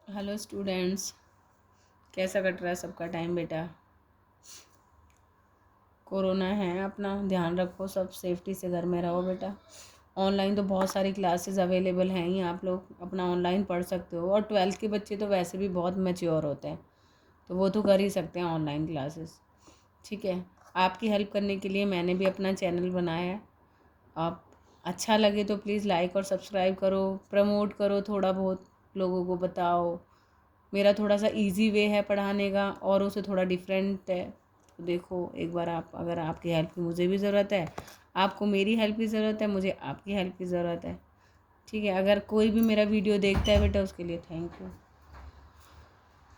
Hello students, कैसा cut रहा है सबका टाइम बेटा। कोरोना है, अपना ध्यान रखो, सब सेफ्टी से घर में रहो बेटा। ऑनलाइन तो बहुत सारी क्लासेस अवेलेबल हैं ही, आप लोग अपना ऑनलाइन पढ़ सकते हो। और 12th के बच्चे तो वैसे भी बहुत मैच्योर होते हैं, तो वो तो कर ही सकते हैं ऑनलाइन क्लासेस। ठीक है, आपकी हेल्प करने के लिए मैंने भी अपना चैनल बनाया है। आप अच्छा लगे तो प्लीज़ लाइक और सब्सक्राइब करो, प्रमोट करो, थोड़ा बहुत लोगों को बताओ। मेरा थोड़ा सा इजी वे है पढ़ाने का, औरों से थोड़ा डिफरेंट है। तो देखो एक बार, आप अगर आपकी हेल्प की मुझे भी ज़रूरत है, आपको मेरी हेल्प की ज़रूरत है, मुझे आपकी हेल्प की ज़रूरत है। ठीक है, अगर कोई भी मेरा वीडियो देखता है बेटा, उसके लिए थैंक यू।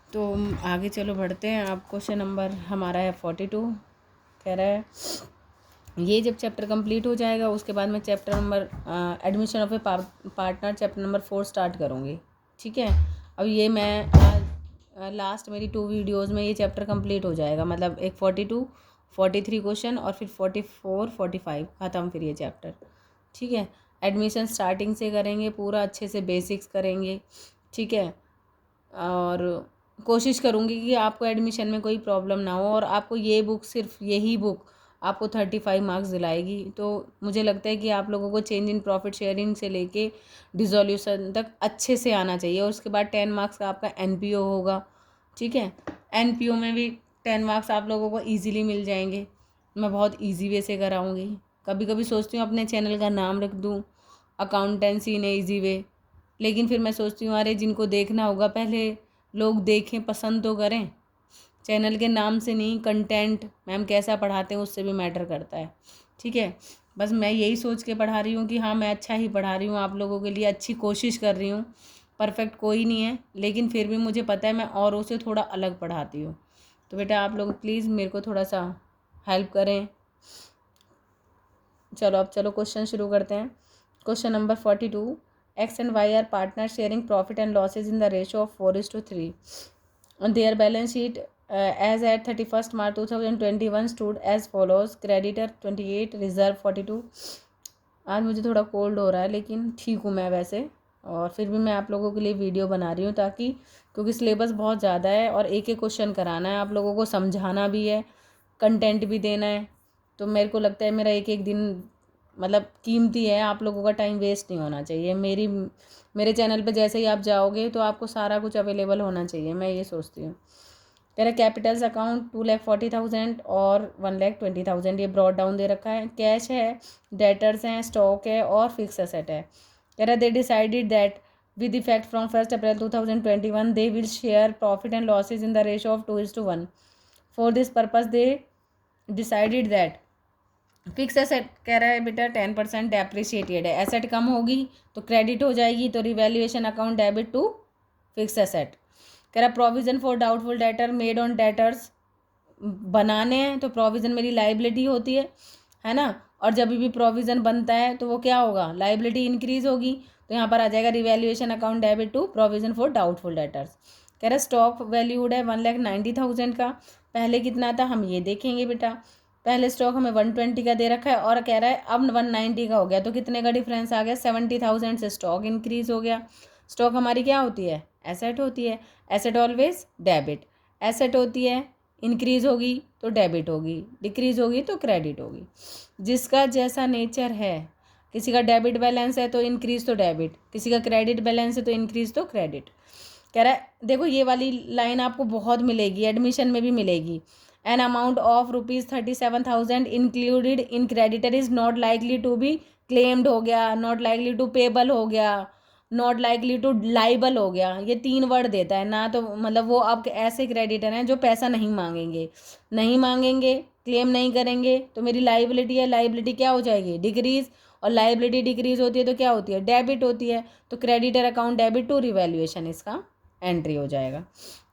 तो आगे चलो बढ़ते हैं। आप क्वेश्चन नंबर हमारा है 42। कह रहा है ये जब चैप्टर कंप्लीट हो जाएगा उसके बाद मैं chapter number admission of A partner chapter number 4 start करूँगी। ठीक है, अब ये मैं लास्ट मेरी 2 वीडियोज़ में ये चैप्टर कंप्लीट हो जाएगा, मतलब एक 42 43 क्वेश्चन और फिर 44 45 ख़त्म फिर ये चैप्टर। ठीक है, एडमिशन स्टार्टिंग से करेंगे, पूरा अच्छे से बेसिक्स करेंगे। ठीक है, और कोशिश करूँगी कि आपको एडमिशन में कोई प्रॉब्लम ना हो, और आपको ये बुक, सिर्फ यही बुक आपको 35 मार्क्स दिलाएगी। तो मुझे लगता है कि आप लोगों को चेंज इन प्रॉफिट शेयरिंग से लेके डिसोल्यूशन तक अच्छे से आना चाहिए। और उसके बाद 10 मार्क्स का आपका एनपीओ होगा। ठीक है, एनपीओ में भी 10 मार्क्स आप लोगों को ईजिली मिल जाएंगे। मैं बहुत ईजी वे से कराऊँगी। कभी कभी सोचती हूँ अपने चैनल का नाम रख दूँ अकाउंटेंसी इन ईजी वे, लेकिन फिर मैं सोचती हूँ अरे जिनको देखना होगा पहले लोग देखें, पसंद तो करें। चैनल के नाम से नहीं, कंटेंट मैम कैसा पढ़ाते हैं उससे भी मैटर करता है। ठीक है, बस मैं यही सोच के पढ़ा रही हूँ कि हाँ मैं अच्छा ही पढ़ा रही हूँ, आप लोगों के लिए अच्छी कोशिश कर रही हूँ। परफेक्ट कोई नहीं है, लेकिन फिर भी मुझे पता है मैं औरों से थोड़ा अलग पढ़ाती हूँ। तो बेटा आप लोग प्लीज़ मेरे को थोड़ा सा हेल्प करें। चलो अब चलो क्वेश्चन शुरू करते हैं। Question number 42। X and Y are partner sharing profit and losses in the ratio of 4:3 on their balance sheet as at 31st March 2021 stood as follows: creditor 28, reserve 42। आज मुझे थोड़ा कोल्ड हो रहा है, लेकिन ठीक हूँ मैं वैसे। और फिर भी मैं आप लोगों के लिए वीडियो बना रही हूँ, ताकि क्योंकि सिलेबस बहुत ज़्यादा है और एक एक क्वेश्चन कराना है, आप लोगों को समझाना भी है, कंटेंट भी देना है। तो मेरे को लगता है मेरा एक एक दिन मतलब कीमती है, आप लोगों का टाइम वेस्ट नहीं होना चाहिए। मेरे चैनल पे जैसे ही आप जाओगे तो आपको सारा कुछ अवेलेबल होना चाहिए, मैं ये सोचती हूँ। तेरा कैपिटल्स अकाउंट 2,40,000 और 1,20,000 ये ब्रॉड डाउन दे रखा है। कैश है, डेटर्स हैं, स्टॉक है और फिक्स एसेट है। तेरा they decided that with effect from 1st April 2021 they will share profit and losses in the ratio of 2:1. For this purpose they decided that fix asset कह रहा है बेटा 10% डेप्रिशिएटेड है, एसेट कम होगी तो क्रेडिट हो जाएगी, तो revaluation account debit to fix asset. कह रहा provision for doubtful debtor made on debtors बनाने हैं, तो प्रोविजन मेरी लाइबिलिटी होती है ना। और जब भी प्रोविजन बनता है तो वो क्या होगा, लाइबिलिटी इंक्रीज होगी। तो यहाँ पर आ जाएगा revaluation account debit to provision for doubtful debtors. कह रहा स्टॉक वैल्यूड है 1,90,000 का। पहले कितना था हम ये देखेंगे बेटा। पहले स्टॉक हमें 120 का दे रखा है और कह रहा है अब 190 का हो गया, तो कितने का डिफरेंस आ गया, 70,000 से स्टॉक इंक्रीज हो गया। स्टॉक हमारी क्या होती है, एसेट होती है। एसेट ऑलवेज डेबिट, एसेट होती है, इंक्रीज होगी तो डेबिट होगी, डिक्रीज होगी तो क्रेडिट होगी। जिसका जैसा नेचर है, किसी का डेबिट बैलेंस है तो इंक्रीज तो डेबिट, किसी का क्रेडिट बैलेंस है तो इंक्रीज तो क्रेडिट। कह रहा है देखो ये वाली लाइन आपको बहुत मिलेगी, एडमिशन में भी मिलेगी। An amount of ₹37,000 included in creditor is not likely to be claimed हो गया, नॉट लाइकली टू पेबल हो गया, नॉट लाइकली टू लाइबल हो गया। ये 3 वर्ड देता है ना, तो मतलब वो आपके ऐसे क्रेडिटर हैं जो पैसा नहीं मांगेंगे, नहीं मांगेंगे, क्लेम नहीं करेंगे, तो मेरी लाइबिलिटी है, लाइबिलिटी क्या हो जाएगी, डिक्रीज। और लाइबिलिटी डिक्रीज होती है तो क्या होती है, डेबिट होती है। तो creditor account debit to revaluation इसका एंट्री हो जाएगा।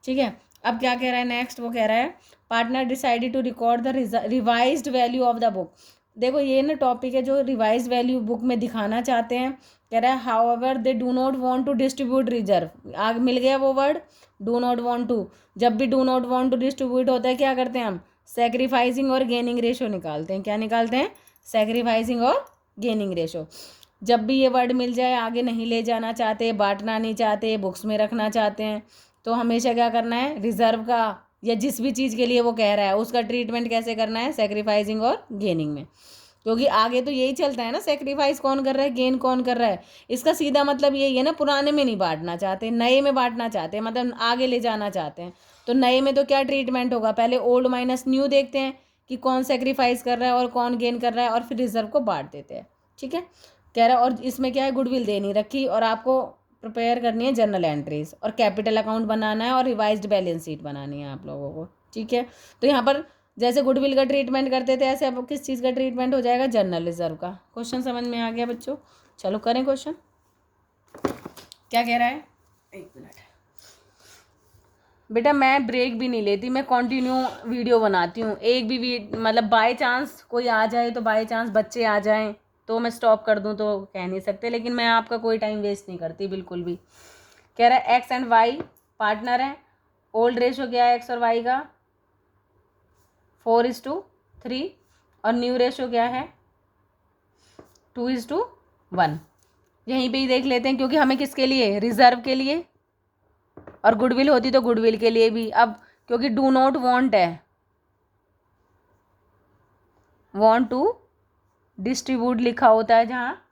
ठीक है, अब क्या कह रहा है नेक्स्ट, वो कह रहा है partner decided to record the revised value of the book. देखो ये ना टॉपिक है जो रिवाइज वैल्यू बुक में दिखाना चाहते हैं। कह रहा है however they do not want to distribute reserve, आगे मिल गया वो word, do not want to. जब भी do not want to distribute होता है क्या करते हैं हम, सेक्रीफाइसिंग और गेनिंग रेशो निकालते हैं। क्या निकालते हैं, सेक्रीफाइसिंग और गेनिंग रेशो। जब भी ये वर्ड मिल जाए, आगे नहीं ले जाना चाहते, बांटना नहीं चाहते, बुक्स में रखना चाहते हैं, तो हमेशा क्या करना है, रिजर्व का या जिस भी चीज़ के लिए वो कह रहा है उसका ट्रीटमेंट कैसे करना है, सेक्रीफाइसिंग और गेनिंग में। क्योंकि आगे तो यही चलता है ना, सेक्रीफाइस कौन कर रहा है, गेन कौन कर रहा है। इसका सीधा मतलब यही है ना, पुराने में नहीं बांटना चाहते, नए में बांटना चाहते हैं, मतलब आगे ले जाना चाहते हैं। तो नए में तो क्या ट्रीटमेंट होगा, पहले ओल्ड माइनस न्यू देखते हैं कि कौन सेक्रीफाइस कर रहा है और कौन गेन कर रहा है, और फिर रिजर्व को बांट देते हैं। ठीक है, कह रहा है। और इसमें क्या है, गुडविल देनी रखी, और आपको प्रिपेयर करनी है जर्नल एंट्रीज, और कैपिटल अकाउंट बनाना है, और रिवाइज्ड बैलेंस शीट बनानी है आप लोगों को। ठीक है, तो यहाँ पर जैसे गुडविल का ट्रीटमेंट करते थे, ऐसे अब किस चीज़ का ट्रीटमेंट हो जाएगा, जर्नल रिजर्व का। क्वेश्चन समझ में आ गया बच्चों? चलो करें क्वेश्चन। क्या कह रहा है, एक मिनट बेटा, मैं ब्रेक भी नहीं लेती, मैं कंटिन्यू वीडियो बनाती हूँ। एक भी मतलब बाय चांस कोई आ जाए, तो बाय चांस बच्चे आ जाएं तो मैं स्टॉप कर दूँ तो कह नहीं सकते, लेकिन मैं आपका कोई टाइम वेस्ट नहीं करती बिल्कुल भी। कह रहा है एक्स एंड वाई पार्टनर है, ओल्ड रेशो क्या है एक्स और वाई का, 4:3, और न्यू रेशो क्या है, 2:1। यहीं पे ही देख लेते हैं, क्योंकि हमें किसके लिए, रिजर्व के लिए, और गुडविल होती तो गुडविल के लिए भी। अब क्योंकि डू नॉट वांट है, वांट टू डिस्ट्रीब्यूट लिखा होता है जहाँ,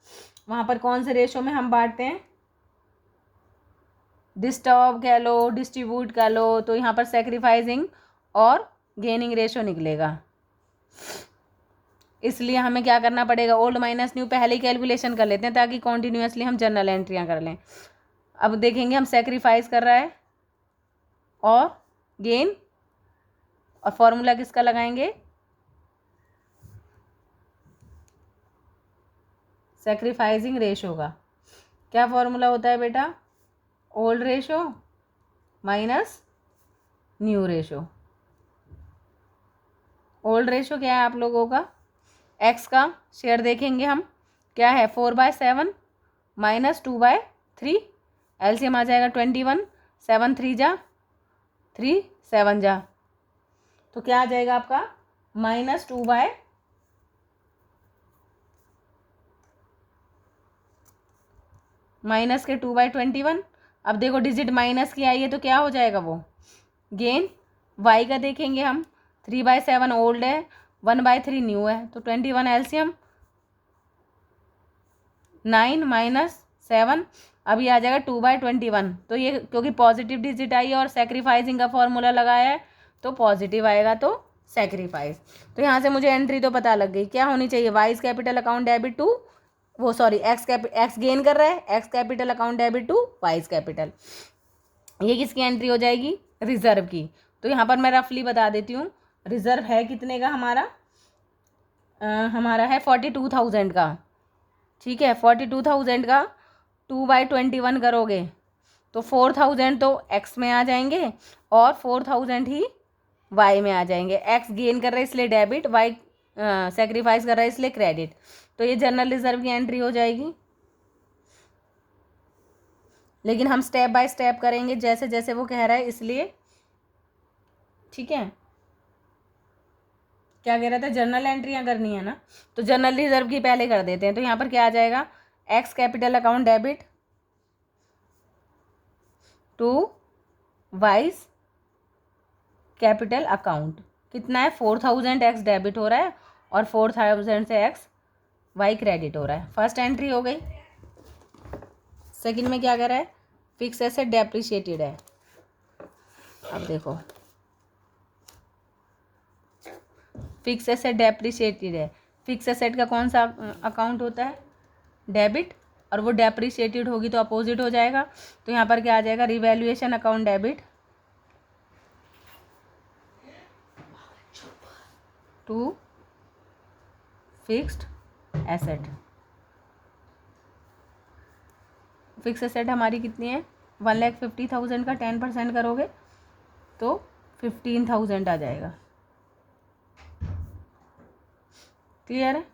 वहाँ पर कौन से रेशो में हम बांटते हैं, डिस्टर्ब कह लो, डिस्ट्रीब्यूट कह लो, तो यहाँ पर सेक्रीफाइसिंग और गेनिंग रेशो निकलेगा। इसलिए हमें क्या करना पड़ेगा, ओल्ड माइनस न्यू पहले ही कैलकुलेशन कर लेते हैं, ताकि कॉन्टिन्यूसली हम जर्नल एंट्रियाँ कर लें। अब देखेंगे हम सेक्रीफाइस कर रहा है और गेन, और फॉर्मूला किसका लगाएंगे, सेक्रीफाइसिंग रेशो का। क्या फॉर्मूला होता है बेटा, old ratio minus new ratio. Old ratio क्या है आप लोगों का, एक्स का शेयर देखेंगे हम, क्या है 4/7 माइनस 2/3, एलसीएम आ जाएगा 21, 7 3 जा 3 7 जा, तो क्या आ जाएगा आपका, -2 माइनस के 2/21। अब देखो डिजिट माइनस की आई है, तो क्या हो जाएगा वो गेन। वाई का देखेंगे हम, 3/7 ओल्ड है, 1/3 न्यू है, तो 21 एलसीएम 9 -7, अभी आ जाएगा 2/21। तो ये क्योंकि पॉजिटिव डिजिट आई है और सेक्रीफाइसिंग का फॉर्मूला लगाया है, तो पॉजिटिव आएगा, तो सेक्रीफाइस। तो यहाँ से मुझे एंट्री तो पता लग गई, क्या होनी चाहिए, Y's capital account debit to, वो सॉरी एक्स गेन कर रहा है, X capital account debit to Y's capital. ये किसकी एंट्री हो जाएगी, रिजर्व की। तो यहाँ पर मैं रफली बता देती हूँ, रिजर्व है कितने का हमारा, हमारा है 42,000 का। ठीक है, 42,000 का 2/21 करोगे तो 4,000 तो एक्स में आ जाएंगे, और 4,000 ही वाई में आ जाएंगे। एक्स गेन कर रहा है इसलिए डेबिट, वाई सेक्रीफाइस कर रहा है इसलिए क्रेडिट। तो ये जनरल रिजर्व की एंट्री हो जाएगी। लेकिन हम स्टेप बाय स्टेप करेंगे, जैसे जैसे वो कह रहा है, इसलिए। ठीक है, क्या कह रहा था, जर्नल एंट्रियाँ करनी है ना, तो जर्नल रिजर्व की पहले कर देते हैं। तो यहाँ पर क्या आ जाएगा, X capital account debit to Y's capital account, कितना है 4,000 एक्स डेबिट हो रहा है, और 4,000 से एक्स वाई क्रेडिट हो रहा है। फर्स्ट एंट्री हो गई। सेकंड में क्या कह रहा है, फिक्स एसेट डेप्रिशिएटेड है। अब देखो, फिक्स एसेट डेप्रिशिएटेड है, फिक्स एसेट का कौन सा अकाउंट होता है, डेबिट, और वो डेप्रिशिएटेड होगी तो अपोजिट हो जाएगा। तो यहाँ पर क्या आ जाएगा, revaluation account debit to fixed asset. Fix asset हमारी कितनी है, 1,50,000 का 10% करोगे तो 15,000 आ जाएगा। क्लियर है।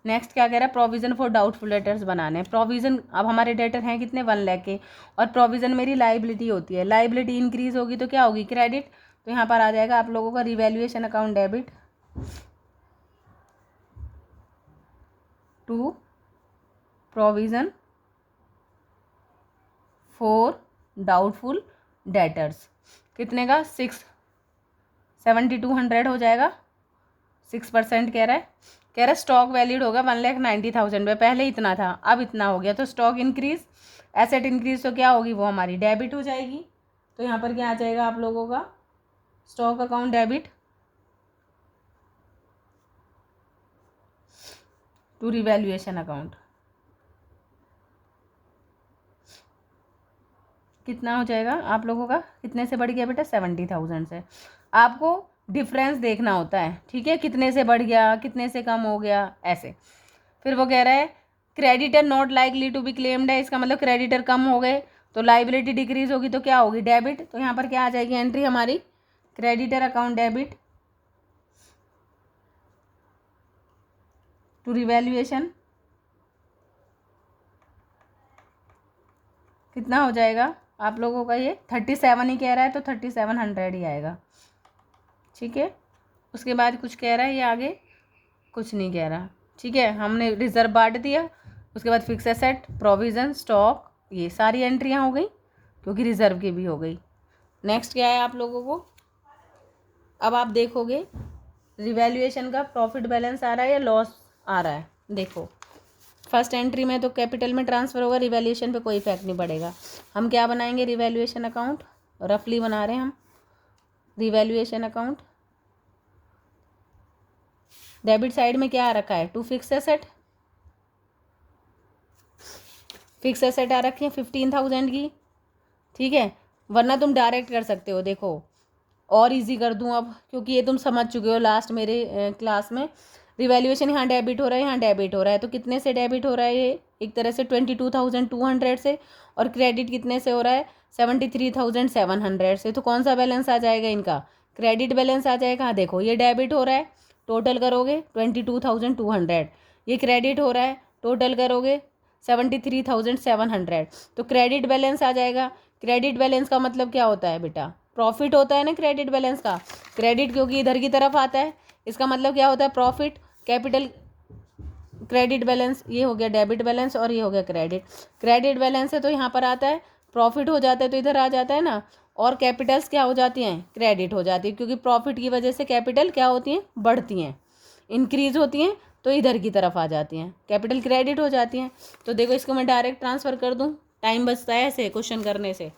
नेक्स्ट क्या कह रहा है, प्रोविज़न फॉर डाउटफुल डेटर्स बनाने हैं। प्रोविज़न, अब हमारे डेटर हैं कितने, 1 लाख के, और प्रोविज़न मेरी लाइबिलिटी होती है। लाइबिलिटी इंक्रीज होगी तो क्या होगी, क्रेडिट। तो यहाँ पर आ जाएगा आप लोगों का revaluation account debit to provision for doubtful debtors, कितने का 7200 हो जाएगा। 6% कह रहा है स्टॉक वैलिड होगा 1,90,000 में, पहले इतना था अब इतना हो गया, तो स्टॉक इंक्रीज, एसेट इंक्रीज, तो क्या होगी वो हमारी डेबिट हो जाएगी। तो यहाँ पर क्या आ जाएगा आप लोगों का, stock account debit to revaluation account, कितना हो जाएगा आप लोगों का, कितने से बढ़ गया बेटा 70,000 से। आपको डिफरेंस देखना होता है, ठीक है, कितने से बढ़ गया कितने से कम हो गया ऐसे। फिर वो कह रहा है creditor not likely to be claimed है, इसका मतलब क्रेडिटर कम हो गए तो लाइबिलिटी डिक्रीज होगी, तो क्या होगी डेबिट। तो यहाँ पर क्या आ जाएगी एंट्री हमारी, creditor account debit to revaluation, कितना हो जाएगा आप लोगों का, ये 37 ही कह रहा है तो 3700 ही आएगा, ठीक है। उसके बाद कुछ कह रहा है ये आगे, कुछ नहीं कह रहा, ठीक है। हमने रिजर्व बांट दिया, उसके बाद फिक्स एसेट, प्रोविज़न, स्टॉक, ये सारी एंट्रियाँ हो गई क्योंकि रिजर्व की भी हो गई। नेक्स्ट क्या है आप लोगों को, अब आप देखोगे रिवैल्यूएशन का प्रॉफिट बैलेंस आ रहा है या लॉस आ रहा है। देखो फर्स्ट एंट्री में तो कैपिटल में ट्रांसफ़र होगा, रिवैल्यूएशन पे कोई इफेक्ट नहीं पड़ेगा। हम क्या बनाएंगे, रिवैल्यूएशन अकाउंट, रफली बना रहे हैं हम रिवैल्यूएशन अकाउंट। डेबिट साइड में क्या आ रखा है, to fix asset, fix asset आ रखी है 15,000 की, ठीक है। वरना तुम डायरेक्ट कर सकते हो, देखो और इजी कर दूं अब, क्योंकि ये तुम समझ चुके हो लास्ट मेरे क्लास में। रिवैल्यूएशन यहाँ डेबिट हो रहा है, यहाँ डेबिट हो रहा है, तो कितने से डेबिट हो रहा है ये, एक तरह से 22,200 से, और क्रेडिट कितने से हो रहा है 73,700 से। तो कौन सा बैलेंस आ जाएगा इनका, क्रेडिट बैलेंस आ जाएगा। हाँ देखो ये डेबिट हो रहा है, टोटल करोगे 22,200, ये क्रेडिट हो रहा है, टोटल करोगे 73,700, तो क्रेडिट बैलेंस आ जाएगा। क्रेडिट बैलेंस का मतलब क्या होता है बेटा, प्रॉफिट होता है ना क्रेडिट बैलेंस का, क्रेडिट क्योंकि इधर की तरफ आता है, इसका मतलब क्या होता है प्रॉफिट, कैपिटल क्रेडिट बैलेंस, ये हो गया डेबिट बैलेंस और ये हो गया क्रेडिट। क्रेडिट बैलेंस है तो यहाँ पर आता है, प्रॉफिट हो जाता है तो इधर आ जाता है ना, और कैपिटल्स क्या हो जाती हैं, क्रेडिट हो जाती है, क्योंकि प्रॉफिट की वजह से कैपिटल क्या होती हैं, बढ़ती हैं, इंक्रीज होती हैं, तो इधर की तरफ आ जाती हैं, कैपिटल क्रेडिट हो जाती हैं। तो देखो इसको मैं डायरेक्ट ट्रांसफ़र कर दूँ, टाइम बचता है ऐसे क्वेश्चन करने से।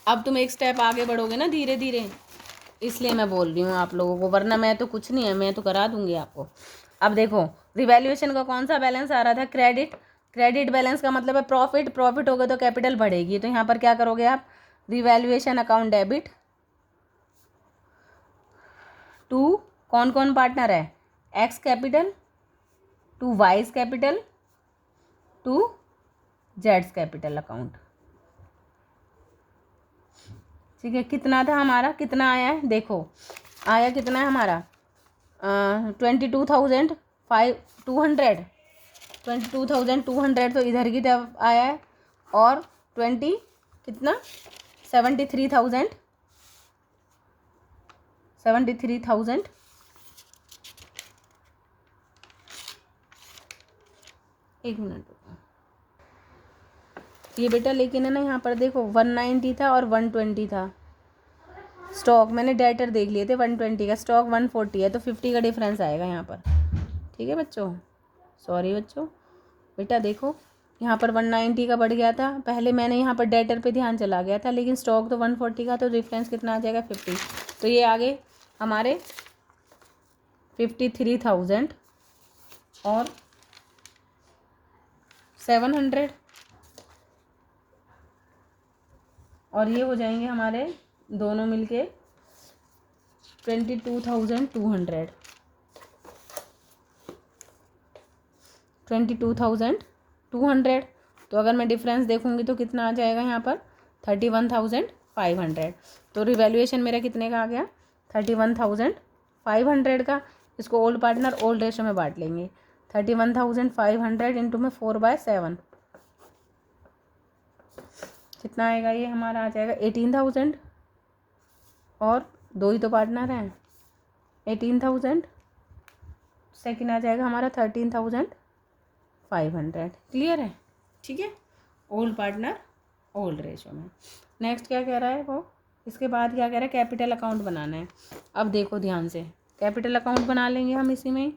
अब तुम एक स्टेप आगे बढ़ोगे ना धीरे धीरे, इसलिए मैं बोल रही हूँ आप लोगों को, वरना मैं तो कुछ नहीं है, मैं तो करा दूंगी आपको। अब देखो रिवैल्यूएशन का कौन सा बैलेंस आ रहा था, क्रेडिट, क्रेडिट बैलेंस का मतलब है प्रॉफिट, प्रॉफिट होगा तो कैपिटल बढ़ेगी, तो यहाँ पर क्या करोगे आप, रिवैल्यूएशन अकाउंट डेबिट टू कौन कौन पार्टनर है, X capital to Y's capital to जेड्स कैपिटल अकाउंट, ठीक है। कितना था हमारा, कितना आया है देखो, आया कितना है हमारा 22,200, 22,200 तो इधर की तरफ आया है, और 20 कितना 73,000, 73,000 एक मिनट, ये बेटा लेकिन है ना यहाँ पर देखो 190 था और 120 था स्टॉक, मैंने डेटर देख लिए थे 120 का, स्टॉक 140 है, तो 50 का डिफरेंस आएगा यहाँ पर, ठीक है बच्चों। सॉरी बच्चों, बेटा देखो यहाँ पर 190 का बढ़ गया था, पहले मैंने यहाँ पर डेटर पे ध्यान चला गया था, लेकिन स्टॉक तो 140 का, तो डिफरेंस कितना आ जाएगा 50, तो ये आगे हमारे 53,000 और 700, और ये हो जाएंगे हमारे दोनों मिलके 22,200, 22,200। तो अगर मैं डिफरेंस देखूंगी तो कितना आ जाएगा यहाँ पर 31,500, तो रिवैल्यूएशन मेरा कितने का आ गया 31,500 का। इसको ओल्ड पार्टनर ओल्ड रेशो में बांट लेंगे, 31,500 इंटू में 4/7, कितना आएगा ये हमारा आ जाएगा 18,000, और दो ही तो पार्टनर हैं 18,000, सेकेंड आ जाएगा हमारा 13,000, 500। क्लियर है? ठीक है, ओल्ड पार्टनर ओल्ड रेशो में। नेक्स्ट क्या कह रहा है वो, इसके बाद क्या कह रहा है, कैपिटल अकाउंट बनाना है। अब देखो ध्यान से, कैपिटल अकाउंट बना लेंगे हम इसी में।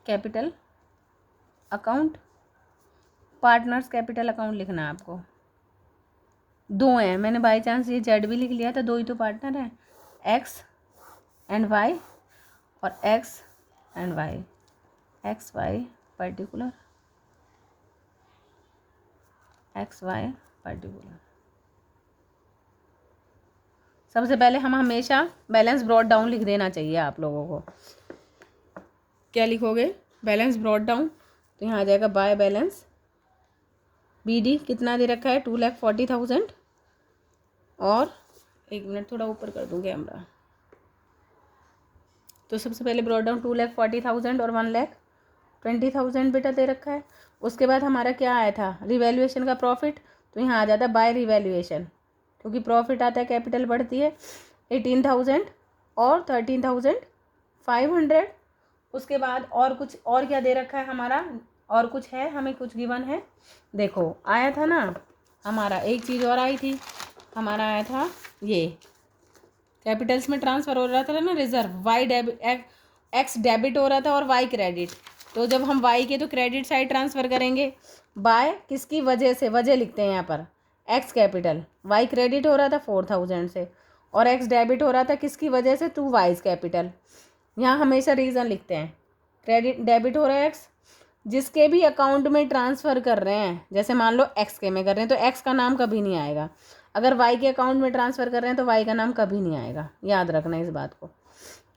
Capital account, partners capital account लिखना है आपको। दो हैं, मैंने बाई चांस ये जेड भी लिख लिया था, दो ही तो पार्टनर हैं, एक्स एंड वाई और X and Y, X Y particular, X Y particular. सबसे पहले हम हमेशा बैलेंस ब्रॉट डाउन लिख देना चाहिए आप लोगों को। क्या लिखोगे, बैलेंस ब्रॉट डाउन, तो यहाँ आ जाएगा बाय बैलेंस BD कितना दे रखा है, 2,40,000। और एक मिनट थोड़ा ऊपर कर दूँ कैमरा। तो सबसे पहले ब्रॉट डाउन 2,40,000 और 1,20,000 बेटा दे रखा है। उसके बाद हमारा क्या आया था, रिवैल्यूएशन का प्रॉफिट, तो यहाँ आ जाता है बाय रिवैल्यूएशन, क्योंकि प्रॉफिट आता है कैपिटल बढ़ती है, 18,000 और 13,500। उसके बाद और कुछ और क्या दे रखा है हमारा, और कुछ है, हमें कुछ गिवन है। देखो आया था ना हमारा, एक चीज़ और आई थी, हमारा आया था ये कैपिटल्स में ट्रांसफ़र हो रहा था ना reserve, Y debit, X debit हो रहा था और वाई क्रेडिट। तो जब हम वाई के तो क्रेडिट साइड ट्रांसफ़र करेंगे, बाय किसकी वजह से, वजह लिखते हैं यहाँ पर, एक्स कैपिटल, वाई क्रेडिट हो रहा था 4,000 से, और एक्स डेबिट हो रहा था किसकी वजह से, 2 वाइज कैपिटल। यहाँ हमेशा रीज़न लिखते हैं, क्रेडिट डेबिट हो रहा है एक्स, जिसके भी अकाउंट में ट्रांसफ़र कर रहे हैं, जैसे मान लो एक्स के में कर रहे हैं तो एक्स का नाम कभी नहीं आएगा, अगर वाई के अकाउंट में ट्रांसफ़र कर रहे हैं तो वाई का नाम कभी नहीं आएगा, याद रखना इस बात को।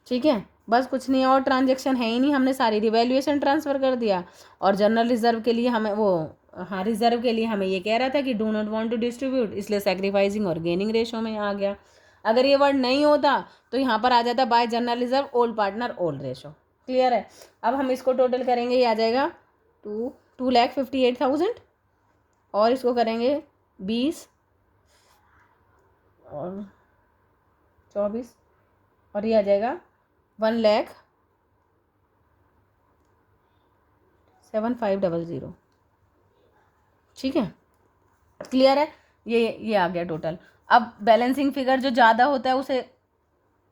ठीक है, बस कुछ नहीं, और ट्रांजेक्शन है ही नहीं, हमने सारी रिवैल्यूएशन ट्रांसफ़र कर दिया। और जनरल रिजर्व के लिए हमें वो, हाँ रिजर्व के लिए हमें ये कह रहा था कि do not want to distribute, इसलिए सैक्रिफाइसिंग और गेनिंग रेशो में आ गया। अगर ये वर्ड नहीं होता तो यहाँ पर आ जाता bye general reserve old partner old ratio. Clear है? अब हम इसको टोटल करेंगे, ये आ जाएगा 2,58,000 और इसको करेंगे 20 और 24 और ये आ जाएगा 1,07,500। ठीक है, क्लियर है? ये आ गया टोटल। अब बैलेंसिंग फिगर जो ज़्यादा होता है उसे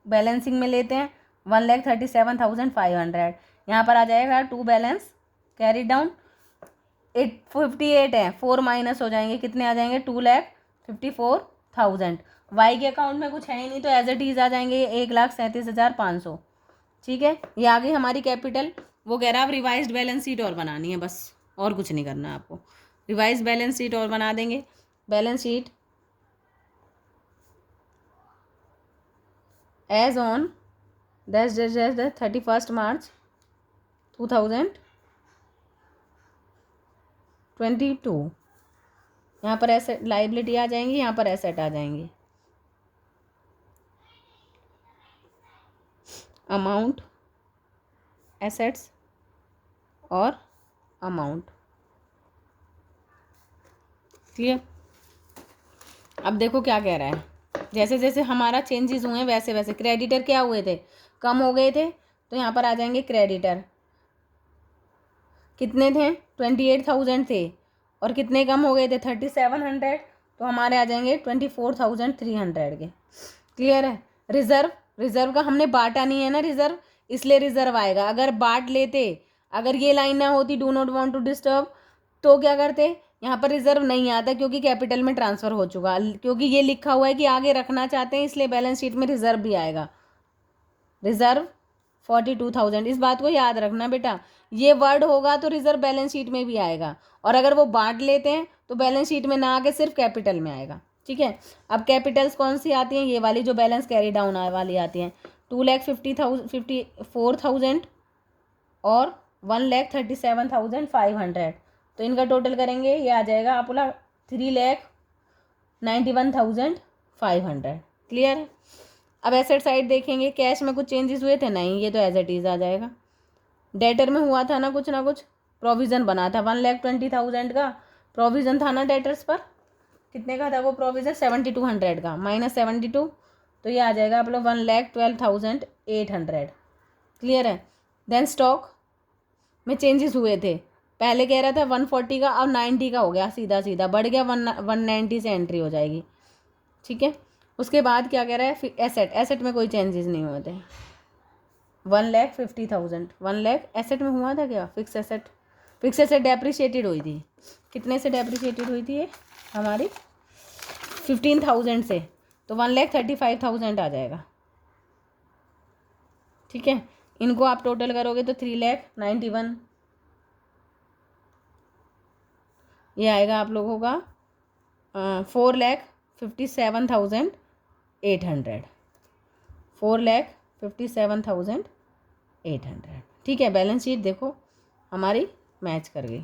बैलेंसिंग में लेते हैं, 1,37,500। यहाँ पर आ जाएगा टू बैलेंस कैरी डाउन, 858 है, 4 माइनस हो जाएंगे, कितने आ जाएंगे, 2,54,000। वाई के अकाउंट में कुछ है ही नहीं तो एज इट इज़ आ जाएंगे 1,37,500। ठीक है, ये आ गई हमारी कैपिटल। वो कह रहा है अब रिवाइज्ड बैलेंस शीट और बनानी है, बस और कुछ नहीं करना आपको। रिवाइज बैलेंस शीट और बना देंगे। Balance sheet as on dash dash dash dash 31 March 2022। यहाँ पर एसेट लाइबिलिटी आ जाएंगी, यहाँ पर एसेट आ जाएंगी। अमाउंट, एसेट्स और अमाउंट। क्लियर? अब देखो क्या कह रहा है, जैसे जैसे हमारा चेंजेस हुए हैं वैसे वैसे क्रेडिटर क्या हुए थे, कम हो गए थे, तो यहाँ पर आ जाएंगे क्रेडिटर कितने थे, 28,000 थे, और कितने कम हो गए थे, 3,700, तो हमारे आ जाएंगे 24,300 के। क्लियर है? रिजर्व, रिजर्व का हमने बांटा नहीं है ना रिजर्व, इसलिए रिजर्व आएगा। अगर बांट लेते, अगर ये लाइन ना होती do not want to disturb, तो क्या करते, यहाँ पर रिजर्व नहीं आता क्योंकि कैपिटल में ट्रांसफ़र हो चुका, क्योंकि ये लिखा हुआ है कि आगे रखना चाहते हैं, इसलिए बैलेंस शीट में रिजर्व भी आएगा। रिजर्व 42,000, इस बात को याद रखना बेटा, ये वर्ड होगा तो रिजर्व बैलेंस शीट में भी आएगा, और अगर वो बांट लेते हैं तो बैलेंस शीट में ना आके सिर्फ कैपिटल में आएगा। ठीक है, अब कैपिटल्स कौन सी आती हैं, ये वाली जो बैलेंस कैरी डाउन वाली आती हैं, 2,54,000 और 1,37,500। तो इनका टोटल करेंगे, ये आ जाएगा आप बोला 3,91,500। क्लियर है? अब एसेट साइड देखेंगे, कैश में कुछ चेंजेस हुए थे, नहीं, ये तो एज इट इज़ आ जाएगा। डेटर में हुआ था ना कुछ प्रोविज़न बना था, 1,20,000 का प्रोविज़न था ना डेटर्स पर, कितने का था वो प्रोविज़न, 7,200 का, -72 तो ये आ जाएगा आप लोग 1,12,800। क्लियर है। देन स्टॉक में चेंजेस हुए थे, पहले कह रहा था 140 का, अब 90 का हो गया, सीधा सीधा बढ़ गया, 190 से एंट्री हो जाएगी। ठीक है। उसके बाद क्या कह रहा है, एसेट, एसेट में कोई चेंजेस नहीं हुए थे। 1,50,000, 1,00,000 एसेट में हुआ था क्या, fix asset, fix asset depreciated हुई थी, कितने से डेप्रिशिएटेड हुई थी ये हमारी 15,000 से, तो 1,35,000 आ जाएगा। ठीक है। इनको आप टोटल करोगे तो 3,91,000 ये आएगा आप लोगों का 4,57,800, 4,57,800। ठीक है। बैलेंस शीट देखो हमारी मैच कर गई।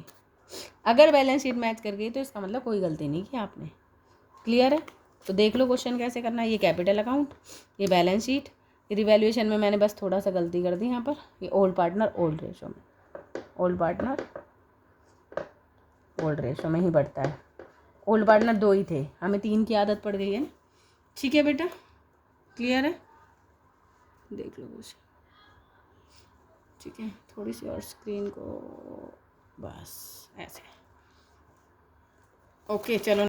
अगर बैलेंस शीट मैच कर गई तो इसका मतलब कोई गलती नहीं की आपने। क्लियर है। तो देख लो क्वेश्चन कैसे करना है। ये कैपिटल अकाउंट, ये बैलेंस शीट, रिवैल्यूएशन में मैंने बस थोड़ा सा गलती कर दी यहाँ पर। ये ओल्ड पार्टनर ओल्ड रेशो में, ओल्ड पार्टनर ओल्ड रेशो में ही बढ़ता है। ओल्ड पार्टनर 2 ही थे, हमें 3 की आदत पड़ गई है। ठीक है बेटा, क्लियर है। देख लो क्वेश्चन। ठीक है, थोड़ी सी और स्क्रीन को बस ऐसे। ओके चलो।